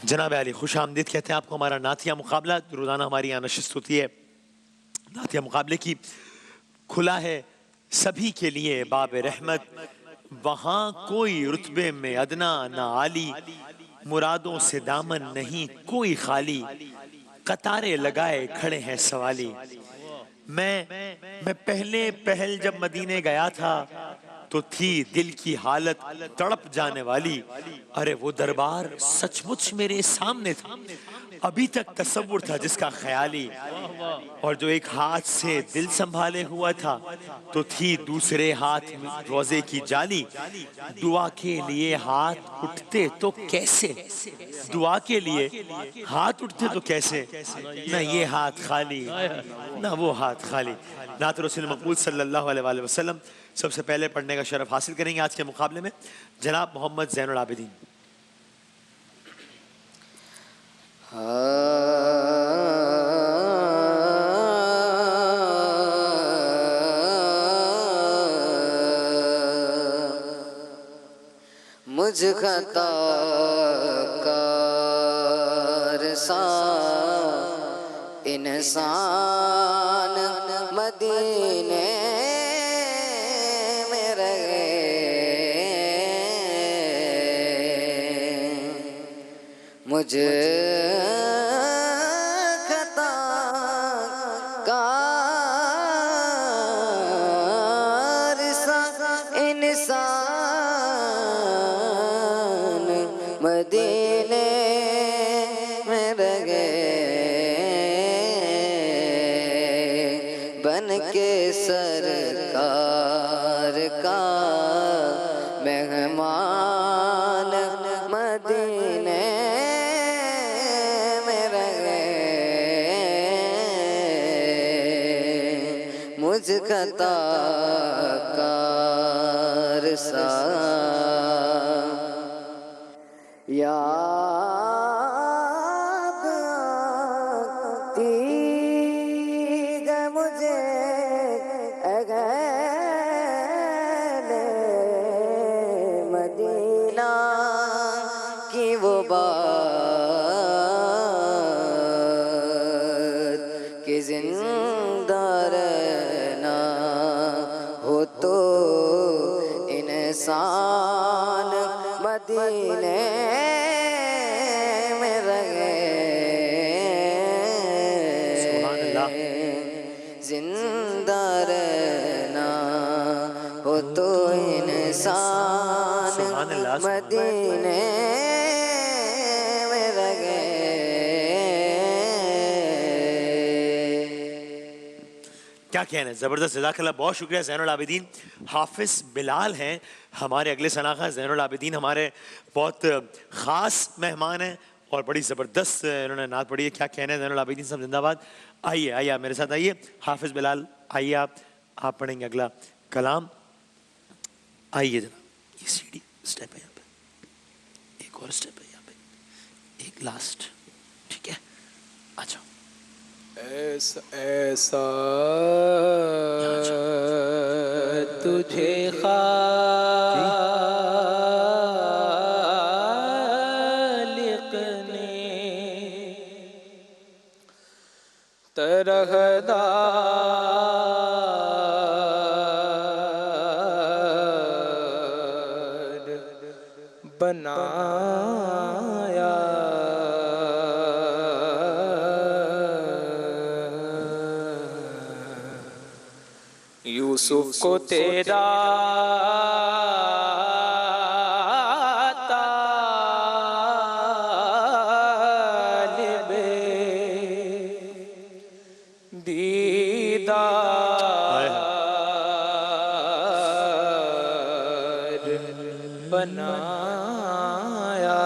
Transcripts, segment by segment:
जनाब अली खुश आमदीद कहते हैं आपको। हमारा नातिया मुकाबला रोज़ाना हमारी यहाँ नशिस्त होती है। नातिया मुकाबले की खुला है सभी के लिए बाब रहमत, वहाँ कोई रुतबे में अदना ना आली, मुरादों से दामन नहीं कोई खाली, कतारे लगाए खड़े हैं सवाली। मैं पहले पहल जब मदीने गया था तो थी दिल की हालत तड़प जाने वाली। अरे वो दरबार सचमुच मेरे सामने था, अभी तक तसव्वुर था जिसका ख्याली। और जो एक हाथ से दिल संभाले हुआ था तो थी दूसरे हाथ में रोजे की जाली। दुआ के लिए हाथ उठते तो कैसे, दुआ के लिए हाथ उठते तो कैसे, ना ये हाथ खाली ना वो हाथ खाली। नात रसूल मकबूल सल्लल्लाहु अलैहि वसल्लम सबसे पहले पढ़ने का शरफ हासिल करेंगे आज के मुकाबले में जनाब मोहम्मद ज़ैनुल आबिदीन। मुझ खता कार सा इंसान मदीने में रहे, मुझ खता कार सा इंसान मदीने में रहे, बन के सरकार का मेहमान मदीने में रहे, मुझ खता कार सा याद आती है मुझे अगले मदीना की वो बात कि जिंदा रहना हो तो इंसान मदीने में रहे, जिंदा रहना हो तो इंसान मदीने में रहे। क्या कहना है, ज़बरदस्त, जज़ाकल्लाह, बहुत शुक्रिया ज़ैनुल आबिदीन। हाफिज़ बिलाल हैं हमारे अगले सनाखा। ज़ैनुल आबिदीन हमारे बहुत ख़ास मेहमान हैं और बड़ी ज़बरदस्त इन्होंने नात पढ़ी है। क्या कहना है ज़ैनुल आबिदीन साहब, जिंदाबाद। आइए आइए आप मेरे साथ आइए। हाफिज़ बिलाल आइए, आप पढ़ेंगे अगला कलाम। आइए जनाब, ये सीढ़ी स्टेप है यहाँ पे, एक और स्टेप है यहाँ पे, एक लास्ट, ठीक है, अच्छा। ऐसा ऐसा तुझे खालिक ने तरहदार बनाया, यूसुफ को तेरा तालिबे दीदार बनाया,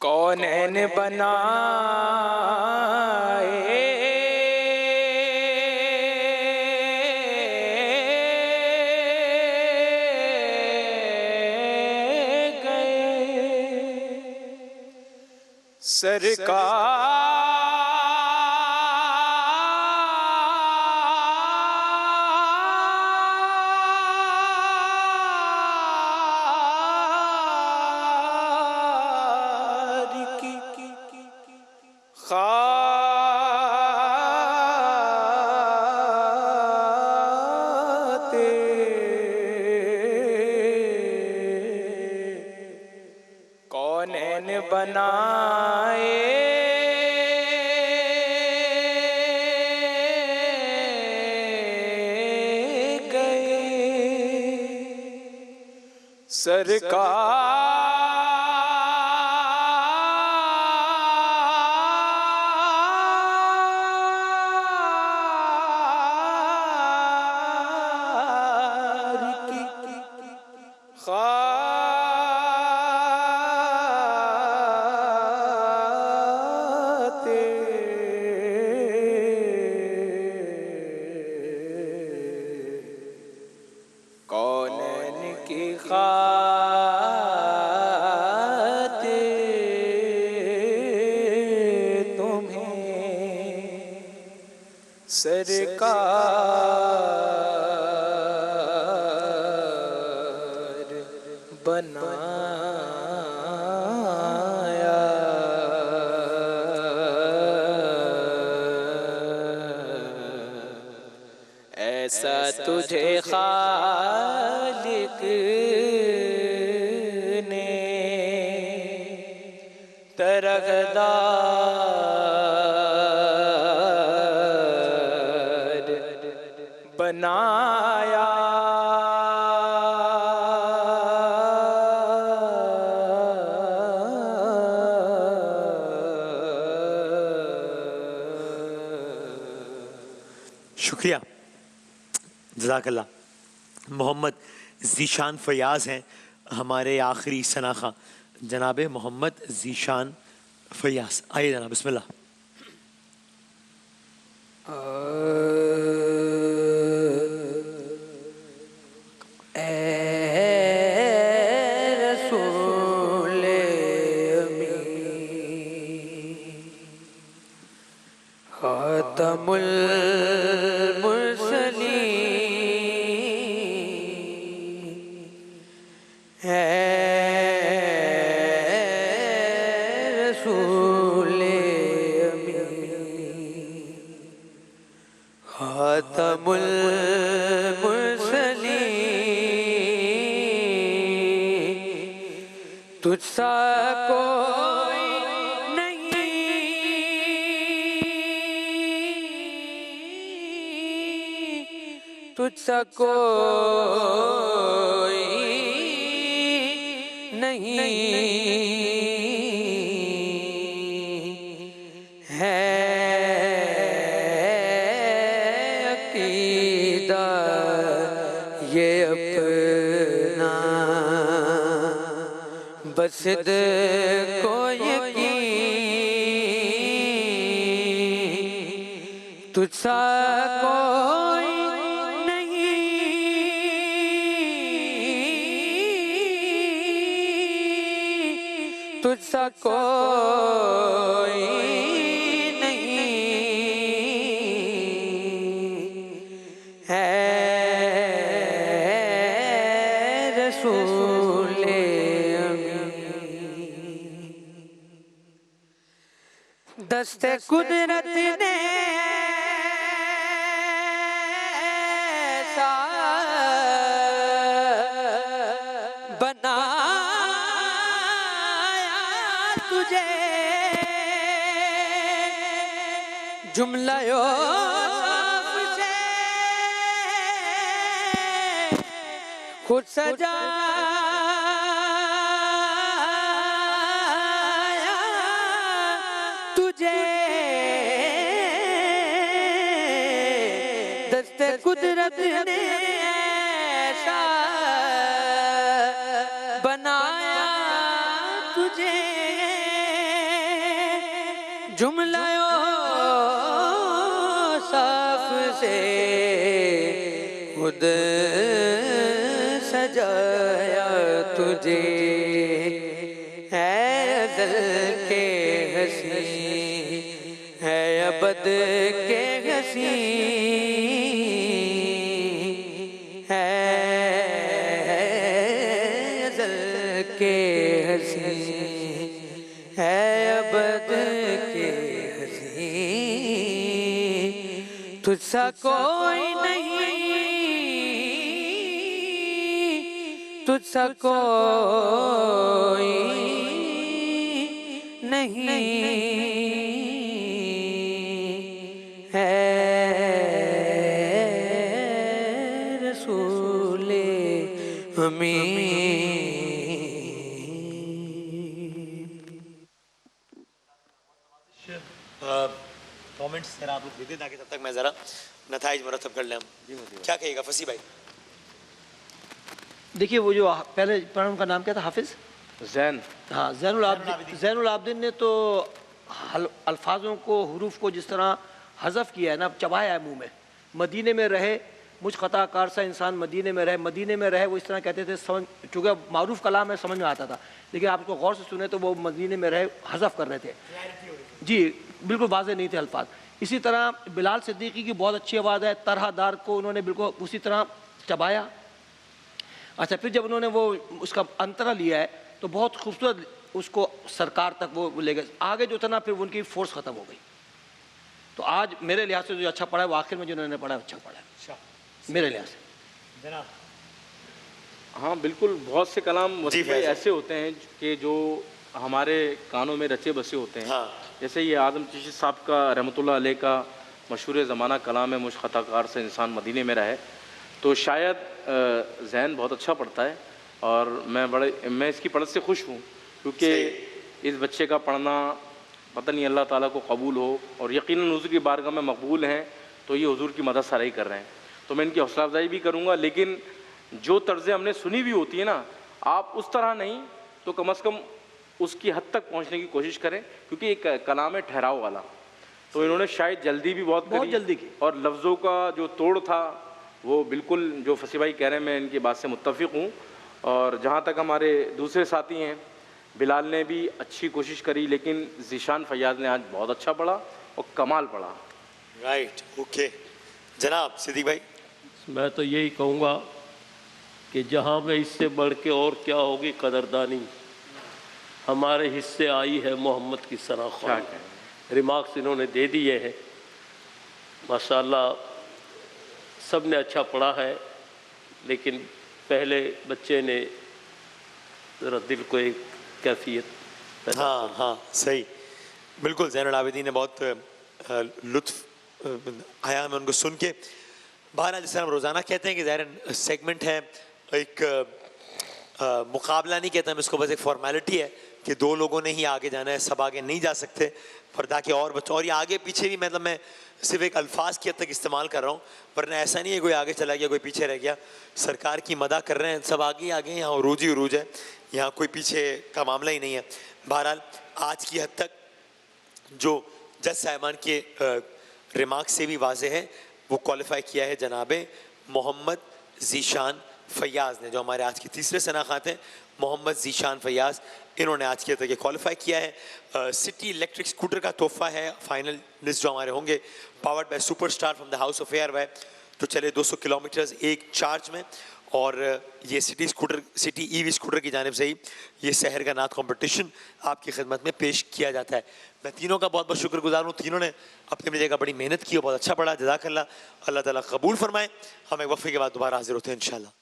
कौनैन बनाए गए सरकार बनाए सरकार की खातिर कौनैन की खातिर तुम्हें सरकार बनाया। ऐसा तुझे खालिक ने तरगदार बनाया। शुक्रिया, जज़ाकल्लाह। मोहम्मद ज़ीशान फयाज़ हैं हमारे आखिरी सनाखा, जनाब मोहम्मद ज़ीशान फयाज़। आइए जनाब, बिस्मिल्लाह। खातमुल मुरसलीन है रसूले अमीन। खातमुल मुरसलीन तुझसा कोई तुझसा कोई नहीं है अकीदा ये अपना, बस को यकीन तुझसा कोई तुझसा कोई नहीं है रसूले अमीन। दस्ते कुदरत ने ऐसा तुझे जुमला से खुद सजाया तुझे। दस्ते कुदरत ने ऐसा बनाया तुझे, जुमला साफ से खुद सजाया तुझे। है अज़ल के हसी है अबद के हसी है अज़ल के हसी है अबद के हसी। तुझसा कोई नहीं तुझसा कोई नहीं है रसूले अमीन। कमेंट्स जरा आप लोग दे दें ताकि तब तक मैं जरा नताइज मुरतब कर लें हम। क्या कहेगा फसी भाई? देखिए वो जो पहले पढ़ा उनका नाम क्या था, हाफिज जैन। हाँ, ज़ैनुल आबिदीन ने तो अल्फाजों को, हुरूफ को जिस तरह हज़फ किया है ना, चबाया है मुंह में। मदीने में रहे मुझ ख़ताकार सा इंसान, मदीने में रहे, मदीने में रहे, वो इस तरह कहते थे, समझ चूँकि मारूफ कलाम है, समझ में आता था, लेकिन आप उसको गौर से सुने तो वो मदीने में रहे हज़फ कर रहे थे जी, बिल्कुल वाज़ेह नहीं थे अल्फाज। इसी तरह बिलाल सिद्दीकी की बहुत अच्छी आवाज़ है, तरहदार को उन्होंने बिल्कुल उसी तरह चबाया। अच्छा, फिर जब उन्होंने वो उसका अंतरा लिया है तो बहुत खूबसूरत उसको सरकार तक वो ले गए। आगे जो था ना, फिर उनकी फोर्स ख़त्म हो गई। तो आज मेरे लिहाज से जो अच्छा पढ़ा है वो आखिर में जो उन्होंने पढ़ा है अच्छा पढ़ा है मेरे लिहाज से। जनाब हाँ बिल्कुल, बहुत से कलाम वसीफ़ भाई ऐसे होते हैं कि जो हमारे कानों में रचे बसे होते हैं। हाँ। जैसे ये आदम चिश्ती साहब का रहमतुल्लाह अलैह का मशहूर ज़माना कलाम है, मुझ ख़ताकार से इंसान मदीने में रहे। तो शायद ज़ैन बहुत अच्छा पढ़ता है और मैं इसकी पढ़त से खुश हूँ, क्योंकि इस बच्चे का पढ़ना पता नहीं अल्लाह ताला को कबूल हो, और यकीनन हुज़ूर की बारगाह में मकबूल हैं तो ये हुज़ूर की मदद सराही कर रहे हैं। तो मैं इनकी हौसला अफजाई भी करूँगा, लेकिन जो तर्ज़ें हमने सुनी भी होती है ना, आप उस तरह नहीं तो कम अज़ कम उसकी हद तक पहुँचने की कोशिश करें, क्योंकि एक कलाम है ठहराव वाला। तो इन्होंने शायद जल्दी भी बहुत जल्दी की, और लफ्ज़ों का जो तोड़ था वो बिल्कुल जो फसी भाई कह रहे हैं, मैं इनकी बात से मुत्तफ़िक़ हूँ। और जहाँ तक हमारे दूसरे साथी हैं, बिलाल ने भी अच्छी कोशिश करी, लेकिन ज़ीशान फैयाज़ ने आज बहुत अच्छा पढ़ा और कमाल पढ़ा। Right, okay. जनाब सिद्दीक भाई? मैं तो यही कहूँगा कि जहाँ में इससे बढ़ के और क्या होगी कदरदानी, हमारे हिस्से आई है मोहम्मद की सनाख़्वान। रिमार्क्स इन्होंने दे दिए हैं, माशाअल्लाह सब ने अच्छा पढ़ा है, लेकिन पहले बच्चे ने ज़रा दिल को एक कैफियत। हाँ हाँ सही, बिल्कुल। ज़ैनुल आबिदीन ने बहुत लुत्फ़ आया हमें उनको सुन के। बहरहाल जिस तरह हम रोज़ाना कहते हैं कि ज़ाहिर सेगमेंट है, एक मुकाबला नहीं कहते हम इसको, बस एक फॉर्मेलिटी है कि दो लोगों ने ही आगे जाना है, सब आगे नहीं जा सकते, पर ताकि और बच्चों, और ये आगे पीछे भी, मतलब मैं सिर्फ एक अल्फाज की हद तक इस्तेमाल कर रहा हूँ, वरना ऐसा नहीं है कोई आगे चला गया कोई पीछे रह गया। सरकार की मदद कर रहे हैं, सब आगे ही आगे, यहाँ उरूज ही उरूज है, यहाँ कोई पीछे का मामला ही नहीं है। बहरहाल आज की हद तक जो जज साहिबान के रिमार्क से भी वाज़ेह है, वो क्वालिफाई किया है जनाब मोहम्मद ज़ीशान फैयाज़ ने, जो हमारे आज के तीसरे शनाख्त हैं, मोहम्मद ज़ीशान फैयाज़, इन्होंने आज के तक क्वालिफाई किया है। सिटी इलेक्ट्रिक स्कूटर का तोहफ़ा है, फाइनल लिस्ट जो हमारे होंगे, powered by superstar from the house of air, तो चले 200 किलोमीटर्स एक चार्ज में। और ये सिटी ईवी स्कूटर की जानिब से ही ये शहर का नात कंपटीशन आपकी खिदमत में पेश किया जाता है। मैं तीनों का बहुत बहुत शुक्रगुजार हूँ, तीनों ने अपनी अपनी जगह बड़ी मेहनत की और बहुत अच्छा पढ़ा। जज़ाकल्लाह, अल्लाह ताला कबूल फरमाए। हम एक वक्फे के बाद दोबारा हाजिर होते हैं इंशाल्लाह।